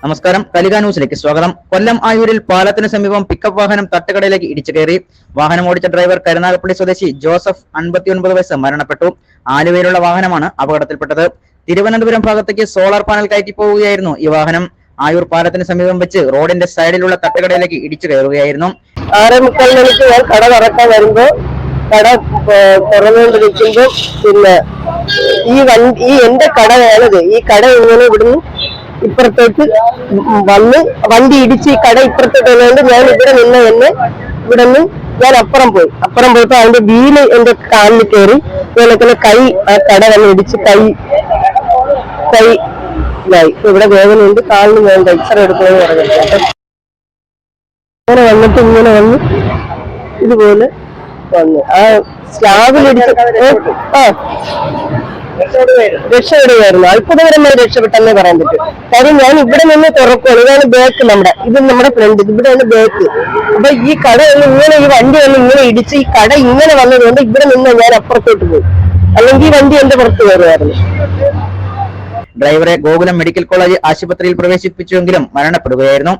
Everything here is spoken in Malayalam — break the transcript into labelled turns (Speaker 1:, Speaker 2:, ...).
Speaker 1: നമസ്കാരം. കലിക ന്യൂസിലേക്ക് സ്വാഗതം. കൊല്ലം ആയൂരിൽ പാലത്തിന് സമീപം പിക്കപ്പ് വാഹനം തട്ടുകടയിലേക്ക് ഇടിച്ചു കയറി. വാഹനം ഓടിച്ച ഡ്രൈവർ കരുനാഗപ്പള്ളി സ്വദേശി ജോസഫ് 59 വയസ്സ് മരണപ്പെട്ടു. ആലുവയിലുള്ള വാഹനമാണ് അപകടത്തിൽപ്പെട്ടത്. തിരുവനന്തപുരം ഭാഗത്തേക്ക് സോളാർ പാനൽ കയറ്റി പോവുകയായിരുന്നു ഈ വാഹനം. ആയൂർ പാലത്തിന് സമീപം വെച്ച് റോഡിന്റെ സൈഡിലുള്ള തട്ടുകടയിലേക്ക് ഇടിച്ചു കയറുകയായിരുന്നു.
Speaker 2: 6:45 മണിക്ക് ഞാൻ കട തുറക്കാൻ വരുമ്പോ കട തുറന്നുകൊണ്ടിരിക്കുമ്പോ പിന്നെ ഈ എന്റെ കടയാണിത്. ഈ കട ഇങ്ങനെ ഇവിടുന്ന് ഇപ്പുറത്തേക്ക് വന്ന് വണ്ടി ഇടിച്ച് ഈ കട ഇപ്പുറത്തേക്ക് വന്നുകൊണ്ട് ഞാൻ ഇവിടെ നിന്ന് തന്നെ ഇവിടെ നിന്ന് ഞാൻ അപ്പുറം പോയപ്പോ അതിന്റെ വീല് എന്റെ കാലിൽ കയറി. ഞാനൊക്കെ കൈ ആ കട വന്ന് ഇടിച്ച് കൈ ഇതായി. ഇവിടെ വേദനയുണ്ട്, കാലിന് വേണ്ട എക്സ്റേ എടുക്കണമെന്ന് പറഞ്ഞിട്ട് അങ്ങനെ വന്നിട്ട് ഇങ്ങനെ വന്ന് ഇതുപോലെ വന്നു. ആ സ്ലാബിലിടിച്ച് രക്ഷപ്പെടുകയായിരുന്നു. അത്ഭുതകരമായി രക്ഷപ്പെട്ടെന്നേ പറയാൻ പറ്റും. കാര്യം ഞാൻ ഇവിടെ നിന്ന് തുറക്കുകയാണ്. ഇതാണ് ബാക്ക്, ഇത് നമ്മുടെ ഫ്രണ്ട്, ഇവിടെയാണ് ബാക്ക്. അപ്പൊ ഈ കട ഇങ്ങനെ ഈ വണ്ടി വന്ന് ഇങ്ങനെ ഇടിച്ച് ഈ കട ഇങ്ങനെ വന്നതുകൊണ്ട് ഇവിടെ നിന്ന് ഞാൻ അപ്പുറത്തോട്ട് പോയി, അല്ലെങ്കിൽ ഈ വണ്ടി എന്റെ പുറത്ത് കയറുമായിരുന്നു.
Speaker 1: ഡ്രൈവറെ ഗോകുലം മെഡിക്കൽ കോളേജ് ആശുപത്രിയിൽ പ്രവേശിപ്പിച്ചുവെങ്കിലും മരണപ്പെടുകയായിരുന്നു.